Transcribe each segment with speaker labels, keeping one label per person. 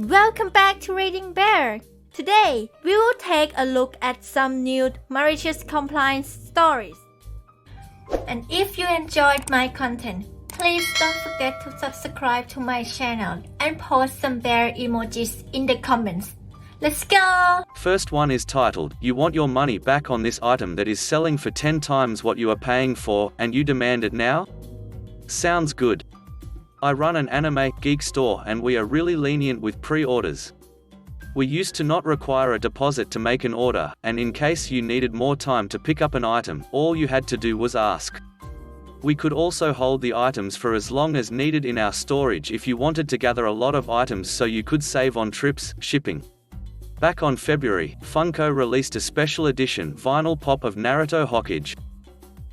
Speaker 1: Welcome back to ReadingBear. Today, we will take a look at some new malicious compliance stories. And if you enjoyed my content, please don't forget to subscribe to my channel and post some bear emojis in the comments. Let's go!
Speaker 2: First one is titled, "You want your money back on this item that is selling for 10 times what you are paying for, and you demand it now?" Sounds good. I run an anime geek store and we are really lenient with pre-orders. We used to not require a deposit to make an order, and in case you needed more time to pick up an item, all you had to do was ask. We could also hold the items for as long as needed in our storage if you wanted to gather a lot of items so you could save on trips, shipping. Back on February, Funko released a special edition vinyl pop of Naruto Hokage.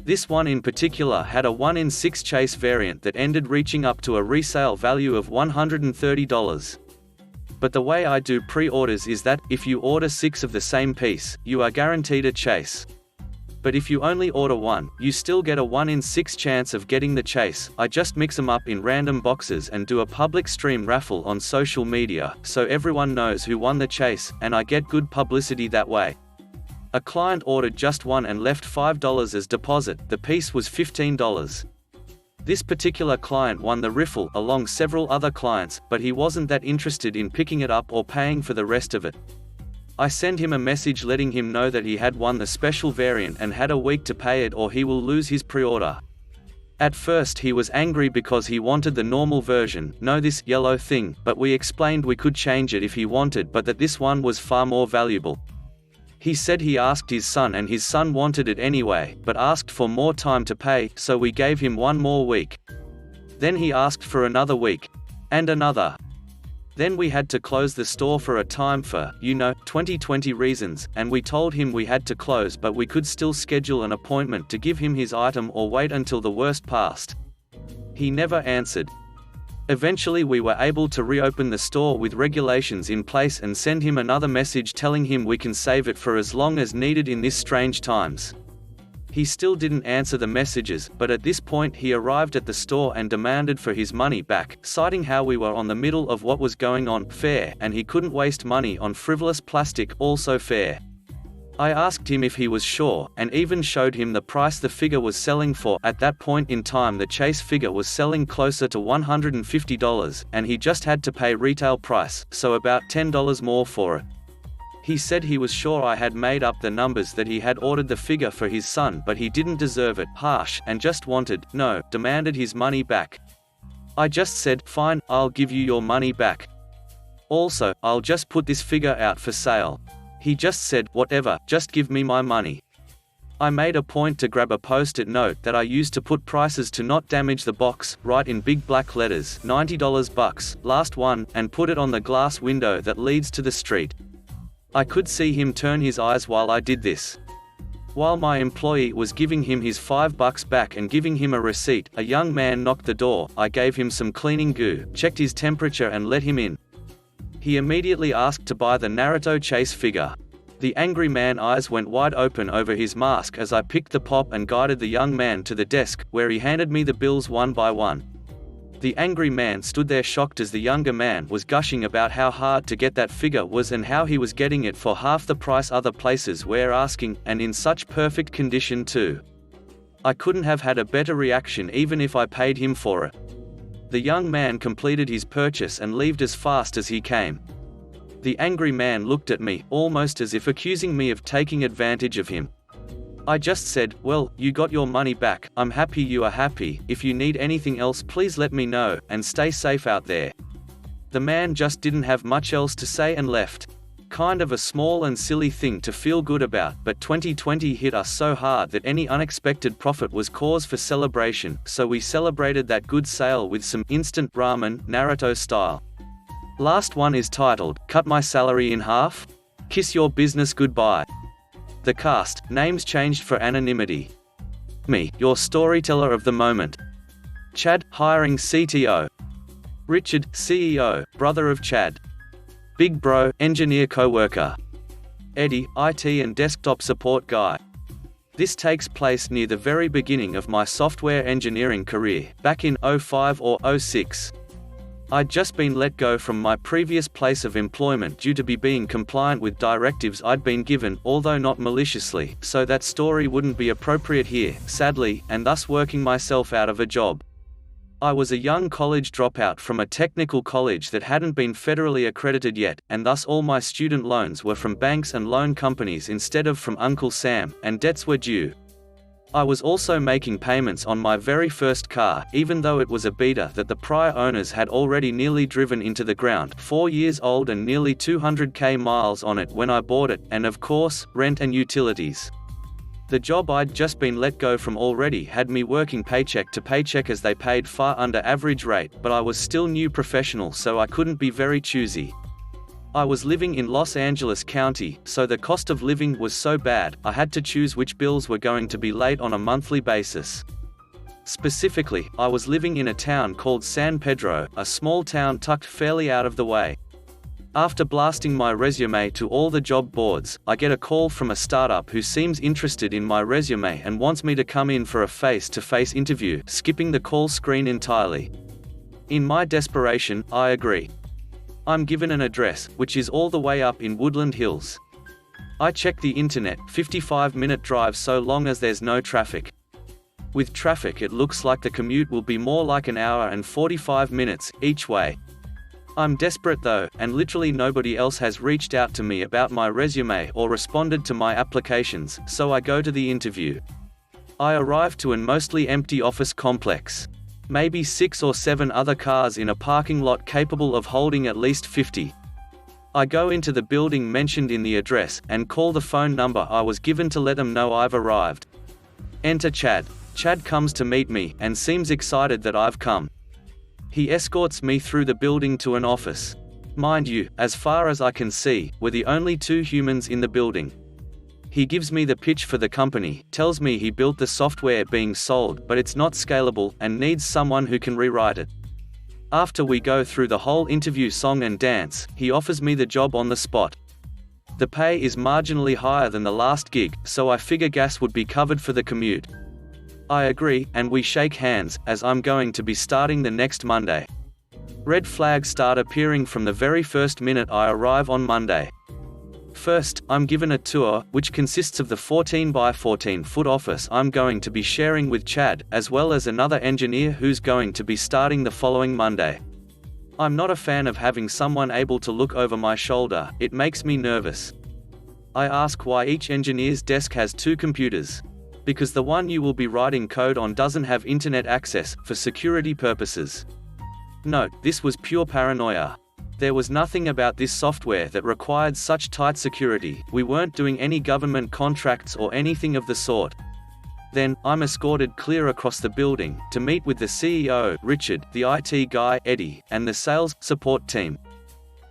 Speaker 2: This one in particular had a 1 in 6 chase variant that ended reaching up to a resale value of $130. But the way I do pre-orders is that, if you order 6 of the same piece, you are guaranteed a chase. But if you only order 1, you still get a 1 in 6 chance of getting the chase. I just mix them up in random boxes and do a public stream raffle on social media, so everyone knows who won the chase, and I get good publicity that way. A client ordered just 1 and left $5 as deposit. The piece was $15. This particular client won the raffle along several other clients, but he wasn't that interested in picking it up or paying for the rest of it. I send him a message letting him know that he had won the special variant and had a week to pay it or he will lose his pre-order. At first he was angry because he wanted the normal version, no this yellow thing, but we explained we could change it if he wanted, but that this one was far more valuable. He said he asked his son and his son wanted it anyway, but asked for more time to pay, so we gave him 1 more week. Then he asked for another week. And another. Then we had to close the store for a time for, 2020 reasons, and we told him we had to close but we could still schedule an appointment to give him his item or wait until the worst passed. He never answered. Eventually we were able to reopen the store with regulations in place and send him another message telling him we can save it for as long as needed in this strange times. He still didn't answer the messages, but at this point he arrived at the store and demanded for his money back, citing how we were on the middle of what was going on, fair, and he couldn't waste money on frivolous plastic, also fair. I asked him if he was sure, and even showed him the price the figure was selling for. At that point in time the chase figure was selling closer to $150, and he just had to pay retail price, so about $10 more for it. He said he was sure I had made up the numbers, that he had ordered the figure for his son but he didn't deserve it, harsh, and just demanded his money back. I just said, fine, I'll give you your money back. Also, I'll just put this figure out for sale. He just said, whatever, just give me my money. I made a point to grab a post-it note that I used to put prices to not damage the box, write in big black letters, $90 bucks, last one, and put it on the glass window that leads to the street. I could see him turn his eyes while I did this. While my employee was giving him his $5 back and giving him a receipt, a young man knocked the door. I gave him some cleaning goo, checked his temperature and let him in. He immediately asked to buy the Naruto chase figure. The angry man's eyes went wide open over his mask as I picked the pop and guided the young man to the desk, where he handed me the bills one by one. The angry man stood there shocked as the younger man was gushing about how hard to get that figure was and how he was getting it for half the price other places were asking, and in such perfect condition too. I couldn't have had a better reaction even if I paid him for it. The young man completed his purchase and left as fast as he came. The angry man looked at me, almost as if accusing me of taking advantage of him. I just said, well, you got your money back, I'm happy you are happy, if you need anything else please let me know, and stay safe out there. The man just didn't have much else to say and left. Kind of a small and silly thing to feel good about, but 2020 hit us so hard that any unexpected profit was cause for celebration, so we celebrated that good sale with some instant ramen, Naruto style. Last one is titled, "Cut My Salary in Half? Kiss Your Business Goodbye." The cast, names changed for anonymity. Me, your storyteller of the moment. Chad, hiring CTO. Richard, CEO, brother of Chad. Big Bro, engineer co-worker. Eddie, IT and desktop support guy. This takes place near the very beginning of my software engineering career, back in '05 or '06. I'd just been let go from my previous place of employment due to being compliant with directives I'd been given, although not maliciously, so that story wouldn't be appropriate here, sadly, and thus working myself out of a job. I was a young college dropout from a technical college that hadn't been federally accredited yet, and thus all my student loans were from banks and loan companies instead of from Uncle Sam, and debts were due. I was also making payments on my very first car, even though it was a beater that the prior owners had already nearly driven into the ground, 4 years old and nearly 200k miles on it when I bought it, and of course, rent and utilities. The job I'd just been let go from already had me working paycheck to paycheck as they paid far under average rate, but I was still new professional, so I couldn't be very choosy. I was living in Los Angeles County, so the cost of living was so bad, I had to choose which bills were going to be late on a monthly basis. Specifically, I was living in a town called San Pedro, a small town tucked fairly out of the way. After blasting my resume to all the job boards, I get a call from a startup who seems interested in my resume and wants me to come in for a face-to-face interview, skipping the call screen entirely. In my desperation, I agree. I'm given an address, which is all the way up in Woodland Hills. I check the internet, 55-minute drive so long as there's no traffic. With traffic it looks like the commute will be more like an hour and 45 minutes, each way. I'm desperate though, and literally nobody else has reached out to me about my resume or responded to my applications, so I go to the interview. I arrive to an mostly empty office complex. Maybe 6 or 7 other cars in a parking lot capable of holding at least 50. I go into the building mentioned in the address, and call the phone number I was given to let them know I've arrived. Enter Chad. Chad comes to meet me, and seems excited that I've come. He escorts me through the building to an office. Mind you, as far as I can see, we're the only 2 humans in the building. He gives me the pitch for the company, tells me he built the software being sold, but it's not scalable, and needs someone who can rewrite it. After we go through the whole interview song and dance, he offers me the job on the spot. The pay is marginally higher than the last gig, so I figure gas would be covered for the commute. I agree, and we shake hands, as I'm going to be starting the next Monday. Red flags start appearing from the very first minute I arrive on Monday. First, I'm given a tour, which consists of the 14 by 14 foot office I'm going to be sharing with Chad, as well as another engineer who's going to be starting the following Monday. I'm not a fan of having someone able to look over my shoulder, it makes me nervous. I ask why each engineer's desk has 2 computers. Because the one you will be writing code on doesn't have internet access, for security purposes. Note, this was pure paranoia. There was nothing about this software that required such tight security, we weren't doing any government contracts or anything of the sort. Then, I'm escorted clear across the building, to meet with the CEO, Richard, the IT guy, Eddie, and the sales support team.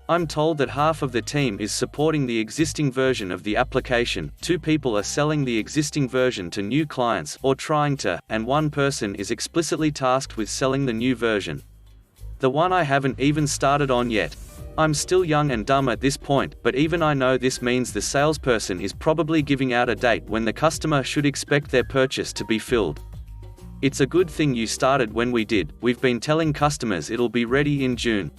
Speaker 2: I'm told that half of the team is supporting the existing version of the application, 2 people are selling the existing version to new clients, or trying to, and 1 person is explicitly tasked with selling the new version. The one I haven't even started on yet. I'm still young and dumb at this point, but even I know this means the salesperson is probably giving out a date when the customer should expect their purchase to be filled. It's a good thing you started when we did, we've been telling customers it'll be ready in June.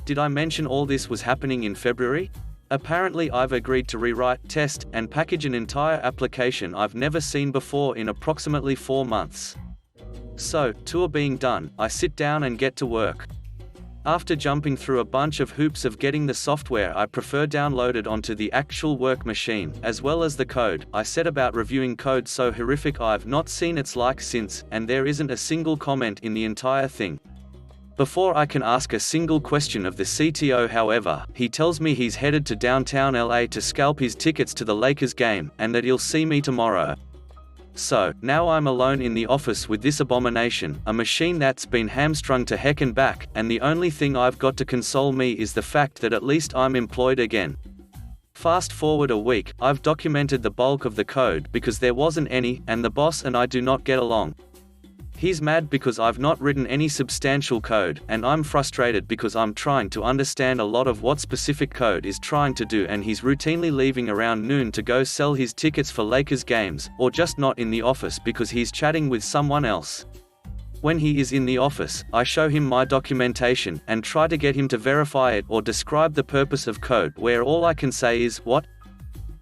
Speaker 2: Did I mention all this was happening in February? Apparently I've agreed to rewrite, test, and package an entire application I've never seen before in approximately 4 months. So, tour being done, I sit down and get to work. After jumping through a bunch of hoops of getting the software I prefer downloaded onto the actual work machine, as well as the code, I set about reviewing code so horrific I've not seen its like since, and there isn't a single comment in the entire thing. Before I can ask a single question of the CTO however, he tells me he's headed to downtown LA to scalp his tickets to the Lakers game, and that he'll see me tomorrow. So, now I'm alone in the office with this abomination, a machine that's been hamstrung to heck and back, and the only thing I've got to console me is the fact that at least I'm employed again. Fast forward a week, I've documented the bulk of the code because there wasn't any, and the boss and I do not get along. He's mad because I've not written any substantial code, and I'm frustrated because I'm trying to understand a lot of what specific code is trying to do, and he's routinely leaving around noon to go sell his tickets for Lakers games, or just not in the office because he's chatting with someone else. When he is in the office, I show him my documentation, and try to get him to verify it or describe the purpose of code where all I can say is, "What?"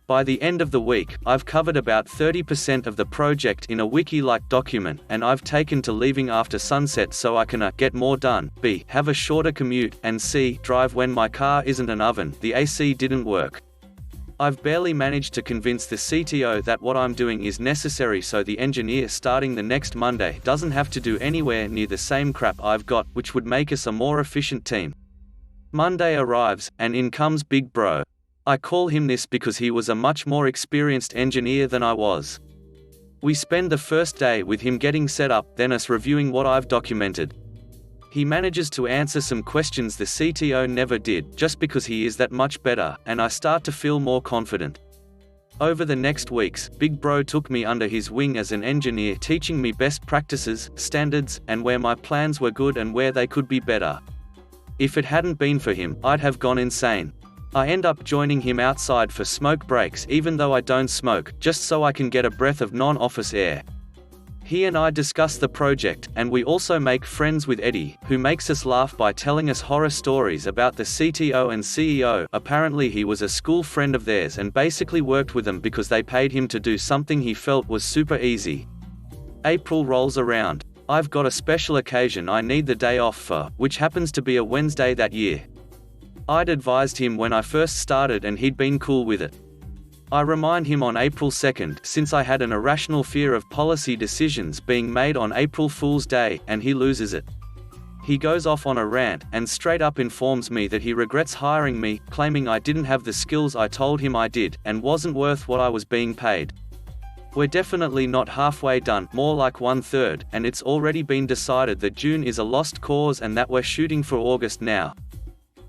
Speaker 2: By the end of the week, I've covered about 30% of the project in a wiki-like document, and I've taken to leaving after sunset so I can A. Get more done, B. Have a shorter commute, and C. Drive when my car isn't an oven. The AC didn't work. I've barely managed to convince the CTO that what I'm doing is necessary so the engineer starting the next Monday doesn't have to do anywhere near the same crap I've got, which would make us a more efficient team. Monday arrives, and in comes Big Bro. I call him this because he was a much more experienced engineer than I was. We spend the first day with him getting set up, then us reviewing what I've documented. He manages to answer some questions the CTO never did, just because he is that much better, and I start to feel more confident. Over the next weeks, Big Bro took me under his wing as an engineer, teaching me best practices, standards, and where my plans were good and where they could be better. If it hadn't been for him, I'd have gone insane. I end up joining him outside for smoke breaks even though I don't smoke, just so I can get a breath of non-office air. He and I discuss the project, and we also make friends with Eddie, who makes us laugh by telling us horror stories about the CTO and CEO. Apparently he was a school friend of theirs and basically worked with them because they paid him to do something he felt was super easy. April rolls around. I've got a special occasion I need the day off for, which happens to be a Wednesday that year. I'd advised him when I first started and he'd been cool with it. I remind him on April 2nd, since I had an irrational fear of policy decisions being made on April Fool's Day, and he loses it. He goes off on a rant, and straight up informs me that he regrets hiring me, claiming I didn't have the skills I told him I did, and wasn't worth what I was being paid. We're definitely not halfway done, more like 1/3, and it's already been decided that June is a lost cause and that we're shooting for August now.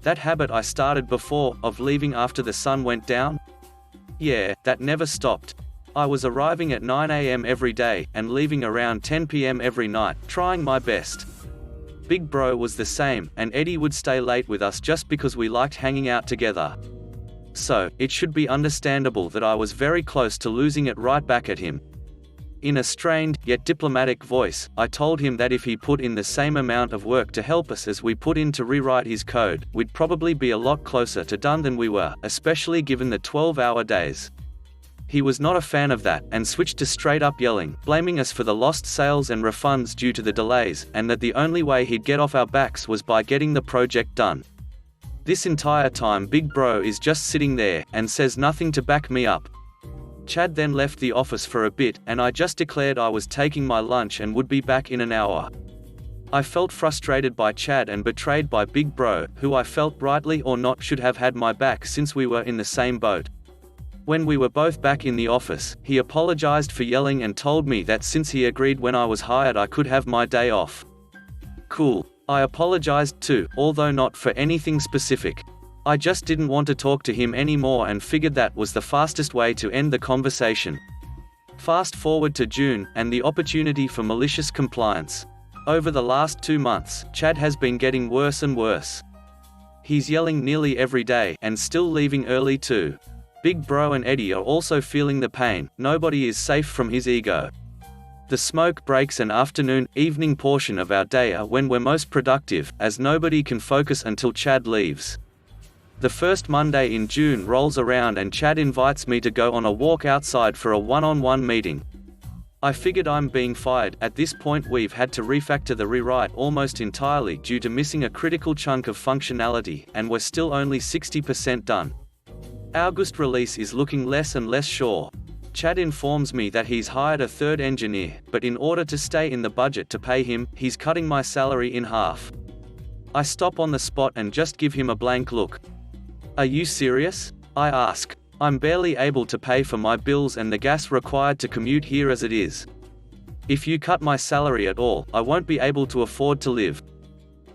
Speaker 2: That habit I started before, of leaving after the sun went down? Yeah, that never stopped. I was arriving at 9 AM every day, and leaving around 10 PM every night, trying my best. Big Bro was the same, and Eddie would stay late with us just because we liked hanging out together. So, it should be understandable that I was very close to losing it right back at him. In a strained, yet diplomatic voice, I told him that if he put in the same amount of work to help us as we put in to rewrite his code, we'd probably be a lot closer to done than we were, especially given the 12-hour days. He was not a fan of that, and switched to straight-up yelling, blaming us for the lost sales and refunds due to the delays, and that the only way he'd get off our backs was by getting the project done. This entire time Big Bro is just sitting there, and says nothing to back me up. Chad then left the office for a bit, and I just declared I was taking my lunch and would be back in an hour. I felt frustrated by Chad and betrayed by Big Bro, who I felt rightly or not should have had my back since we were in the same boat. When we were both back in the office, he apologized for yelling and told me that since he agreed when I was hired I could have my day off. Cool. I apologized too, although not for anything specific. I just didn't want to talk to him anymore and figured that was the fastest way to end the conversation. Fast forward to June, and the opportunity for malicious compliance. Over the last 2 months, Chad has been getting worse and worse. He's yelling nearly every day, and still leaving early too. Big Bro and Eddie are also feeling the pain. Nobody is safe from his ego. The smoke breaks and afternoon, evening portion of our day are when we're most productive, as nobody can focus until Chad leaves. The first Monday in June rolls around and Chad invites me to go on a walk outside for a one-on-one meeting. I figured I'm being fired. At this point we've had to refactor the rewrite almost entirely due to missing a critical chunk of functionality, and we're still only 60% done. August release is looking less and less sure. Chad informs me that he's hired a third engineer, but in order to stay in the budget to pay him, he's cutting my salary in half. I stop on the spot and just give him a blank look. Are you serious? I ask. I'm barely able to pay for my bills and the gas required to commute here as it is. If you cut my salary at all, I won't be able to afford to live.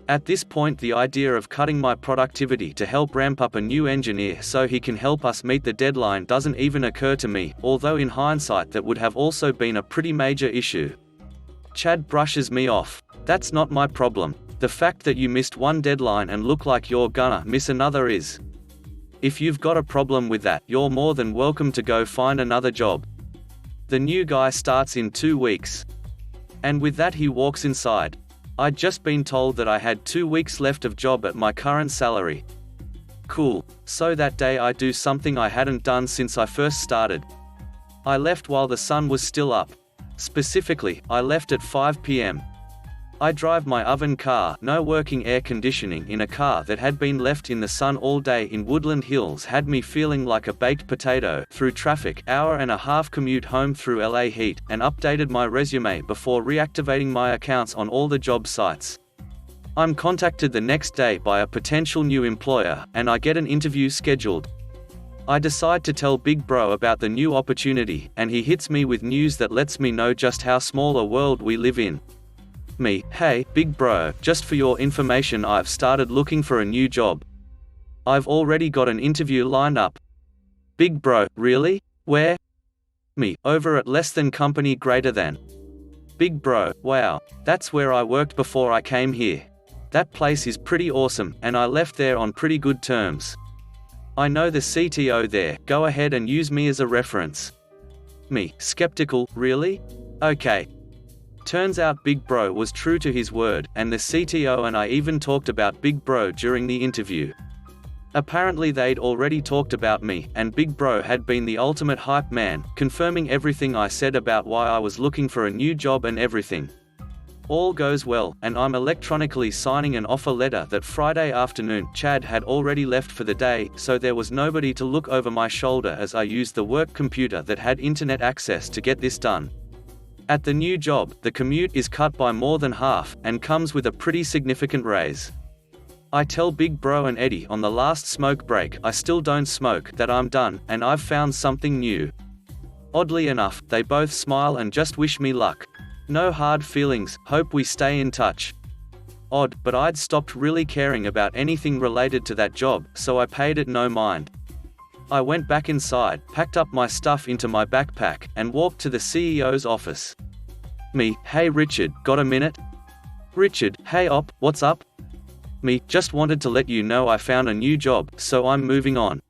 Speaker 2: At this point the idea of cutting my productivity to help ramp up a new engineer so he can help us meet the deadline doesn't even occur to me, although in hindsight that would have also been a pretty major issue. Chad brushes me off. That's not my problem. The fact that you missed one deadline and look like you're gonna miss another is. If you've got a problem with that, you're more than welcome to go find another job. The new guy starts in 2 weeks. And with that he walks inside. I'd just been told that I had 2 weeks left of job at my current salary. Cool. So that day I do something I hadn't done since I first started. I left while the sun was still up. Specifically, I left at 5 p.m. I drive my oven car, no working air conditioning, in a car that had been left in the sun all day in Woodland Hills had me feeling like a baked potato, through traffic, hour-and-a-half commute home through LA heat, and updated my resume before reactivating my accounts on all the job sites. I'm contacted the next day by a potential new employer, and I get an interview scheduled. I decide to tell Big Bro about the new opportunity, and he hits me with news that lets me know just how small a world we live in. Me, hey, Big Bro, just for your information, I've started looking for a new job. I've already got an interview lined up. Big Bro, really? Where? Me, over at less than company greater than. Big Bro, wow, that's where I worked before I came here. That place is pretty awesome, and I left there on pretty good terms. I know the CTO there, go ahead and use me as a reference. Me, skeptical, really? Okay. Turns out Big Bro was true to his word, and the CTO and I even talked about Big Bro during the interview. Apparently they'd already talked about me, and Big Bro had been the ultimate hype man, confirming everything I said about why I was looking for a new job and everything. All goes well, and I'm electronically signing an offer letter that Friday afternoon. Chad had already left for the day, so there was nobody to look over my shoulder as I used the work computer that had internet access to get this done. At the new job, the commute is cut by more than half, and comes with a pretty significant raise. I tell Big Bro and Eddie on the last smoke break I still don't smoke, that I'm done, and I've found something new. Oddly enough, they both smile and just wish me luck. No hard feelings, hope we stay in touch. Odd, but I'd stopped really caring about anything related to that job, so I paid it no mind. I went back inside, packed up my stuff into my backpack, and walked to the CEO's office. Me, hey Richard, got a minute? Richard, hey Op, what's up? Me, just wanted to let you know I found a new job, so I'm moving on.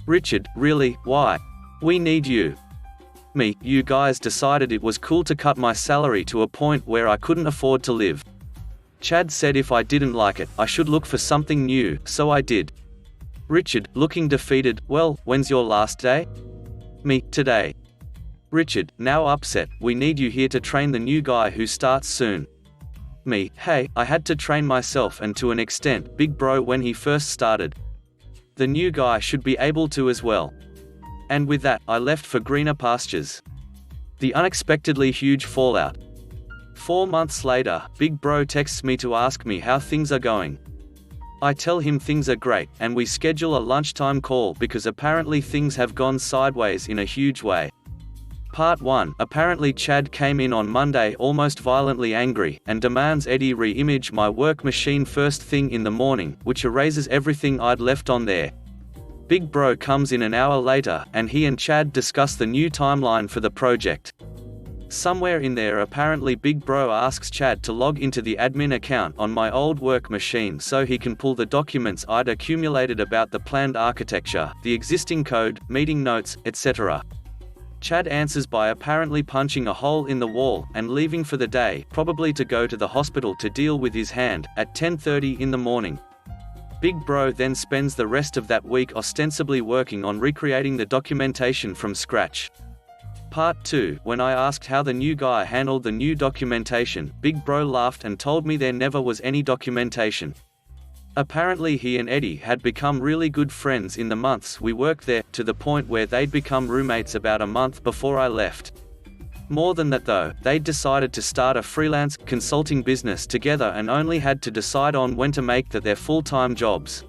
Speaker 2: Richard, really, why? We need you. Me, you guys decided it was cool to cut my salary to a point where I couldn't afford to live. Chad said if I didn't like it, I should look for something new, so I did. Richard, looking defeated, well, when's your last day? Me, today. Richard, now upset, we need you here to train the new guy who starts soon. Me, hey, I had to train myself and to an extent, Big Bro when he first started. The new guy should be able to as well. And with that, I left for greener pastures. The unexpectedly huge fallout. 4 months later, Big Bro texts me to ask me how things are going. I tell him things are great, and we schedule a lunchtime call because apparently things have gone sideways in a huge way. Part 1. Apparently Chad came in on Monday almost violently angry, and demands Eddie re-image my work machine first thing in the morning, which erases everything I'd left on there. Big Bro comes in an hour later, and he and Chad discuss the new timeline for the project. Somewhere in there apparently Big Bro asks Chad to log into the admin account on my old work machine so he can pull the documents I'd accumulated about the planned architecture, the existing code, meeting notes, etc. Chad answers by apparently punching a hole in the wall, and leaving for the day, probably to go to the hospital to deal with his hand, at 10:30 in the morning. Big Bro then spends the rest of that week ostensibly working on recreating the documentation from scratch. Part 2. When I asked how the new guy handled the new documentation, Big Bro laughed and told me there never was any documentation. Apparently he and Eddie had become really good friends in the months we worked there, to the point where they'd become roommates about a month before I left. More than that though, they'd decided to start a freelance, consulting business together and only had to decide on when to make that their full-time jobs.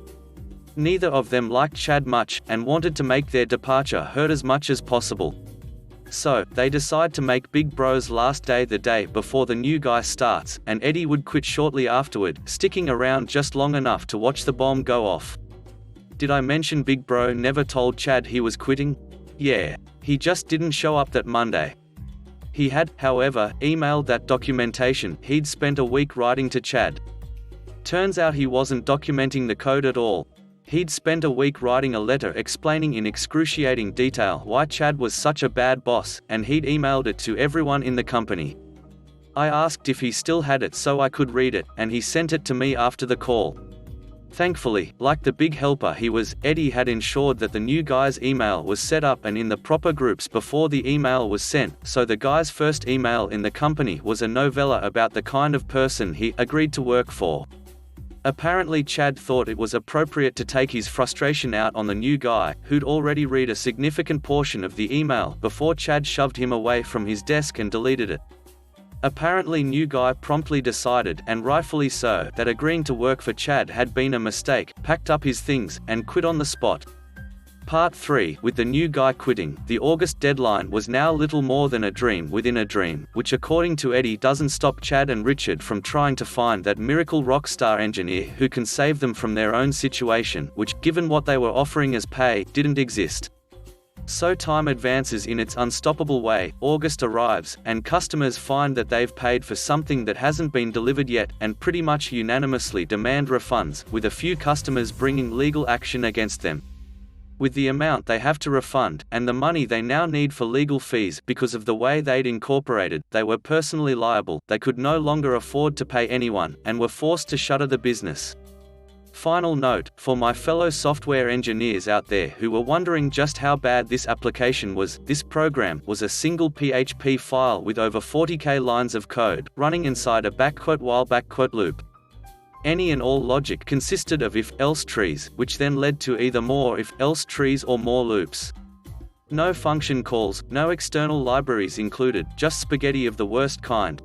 Speaker 2: Neither of them liked Chad much, and wanted to make their departure hurt as much as possible. So, they decide to make Big Bro's last day the day before the new guy starts, and Eddie would quit shortly afterward, sticking around just long enough to watch the bomb go off. Did I mention Big Bro never told Chad he was quitting? Yeah. He just didn't show up that Monday. He had, however, emailed that documentation he'd spent a week writing to Chad. Turns out he wasn't documenting the code at all. He'd spent a week writing a letter explaining in excruciating detail why Chad was such a bad boss, and he'd emailed it to everyone in the company. I asked if he still had it so I could read it, and he sent it to me after the call. Thankfully, like the big helper he was, Eddie had ensured that the new guy's email was set up and in the proper groups before the email was sent, so the guy's first email in the company was a novella about the kind of person he agreed to work for. Apparently Chad thought it was appropriate to take his frustration out on the new guy, who'd already read a significant portion of the email before Chad shoved him away from his desk and deleted it. Apparently new guy promptly decided, and rightfully so, that agreeing to work for Chad had been a mistake, packed up his things, and quit on the spot. Part 3. With the new guy quitting, the August deadline was now little more than a dream within a dream, which according to Eddie doesn't stop Chad and Richard from trying to find that miracle rockstar engineer who can save them from their own situation, which, given what they were offering as pay, didn't exist. So time advances in its unstoppable way, August arrives, and customers find that they've paid for something that hasn't been delivered yet, and pretty much unanimously demand refunds, with a few customers bringing legal action against them. With the amount they have to refund, and the money they now need for legal fees because of the way they'd incorporated, they were personally liable, they could no longer afford to pay anyone, and were forced to shutter the business. Final note, for my fellow software engineers out there who were wondering just how bad this application was, this program was a single PHP file with over 40k lines of code, running inside a while loop. Any and all logic consisted of if-else trees, which then led to either more if-else trees or more loops. No function calls, no external libraries included, just spaghetti of the worst kind.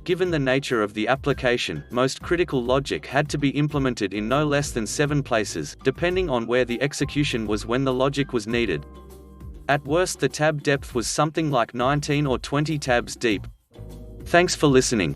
Speaker 2: Given the nature of the application, most critical logic had to be implemented in no less than 7 places, depending on where the execution was when the logic was needed. At worst the tab depth was something like 19 or 20 tabs deep. Thanks for listening.